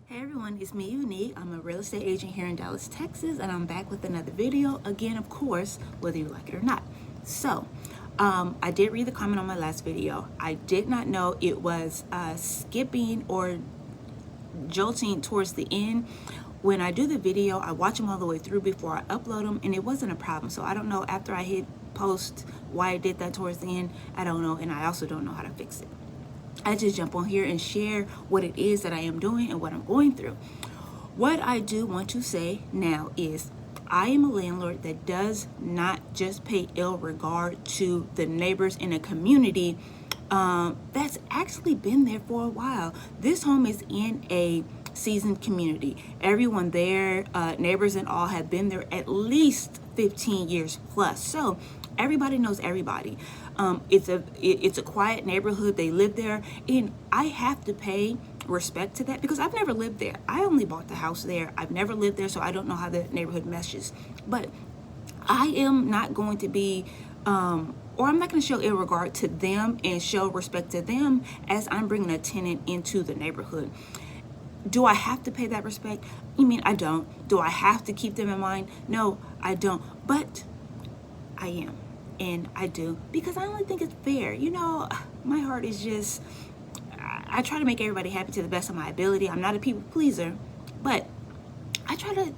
Hey everyone, it's me, Unique. I'm a real estate agent here in Dallas, Texas, and I'm back with another video. Again, of course, whether you like it or not. So, I did read the comment on my last video. I did not know it was skipping or jolting towards the end. When I do the video, I watch them all the way through before I upload them, and it wasn't a problem. So I don't know after I hit post why I did that towards the end. I don't know, and I also don't know how to fix it. I just jump on here and share what it is that I am doing and what I'm going through. What I do want to say now is I am a landlord that does not just pay ill regard to the neighbors in a community that's actually been there for a while. This home is in a seasoned community. Everyone there, neighbors and all, have been there at least 15 years plus. So everybody knows everybody. It's a quiet neighborhood. They live there, and I have to pay respect to that because I've never lived there. I only bought the house there. I've never lived there, so I don't know how the neighborhood meshes. But I am not going to be or I'm not going to show ill regard to them and show respect to them as I'm bringing a tenant into the neighborhood. Do I have to pay that respect? You mean I don't? Do I have to keep them in mind? No, I don't. But I am. And I do, because I only think it's fair. You know, my heart is just, I try to make everybody happy to the best of my ability. I'm not a people pleaser, but I try to,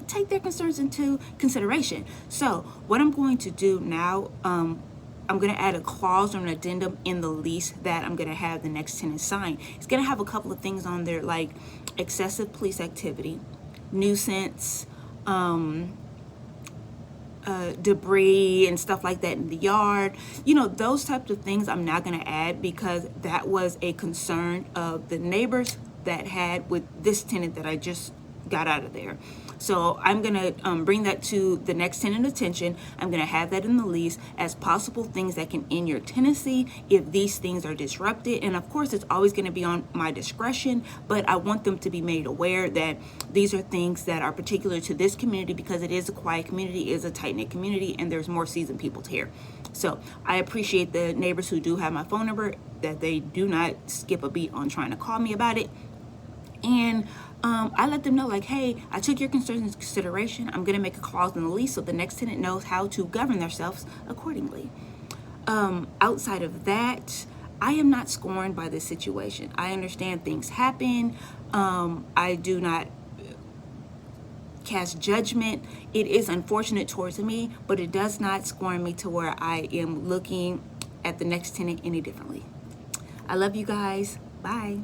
take their concerns into consideration. So what I'm going to do now, I'm going to add a clause or an addendum in the lease that I'm going to have the next tenant sign. It's going to have a couple of things on there like excessive police activity, nuisance, debris and stuff like that in the yard. Those types of things I'm not going to add because that was a concern of the neighbors that had with this tenant that I just got out of there. So I'm going to bring that to the next tenant attention. I'm going to have that in the lease as possible things that can end your tenancy if these things are disrupted. And of course, it's always going to be on my discretion, but I want them to be made aware that these are things that are particular to this community because it is a quiet community, it is a tight-knit community, and there's more seasoned people here. So I appreciate the neighbors who do have my phone number, that they do not skip a beat on trying to call me about it. And I let them know, like, hey, I took your concerns into consideration. I'm going to make a clause in the lease so the next tenant knows how to govern themselves accordingly. Outside of that, I am not scorned by this situation. I understand things happen. I do not cast judgment. It is unfortunate towards me, but it does not scorn me to where I am looking at the next tenant any differently. I love you guys. Bye.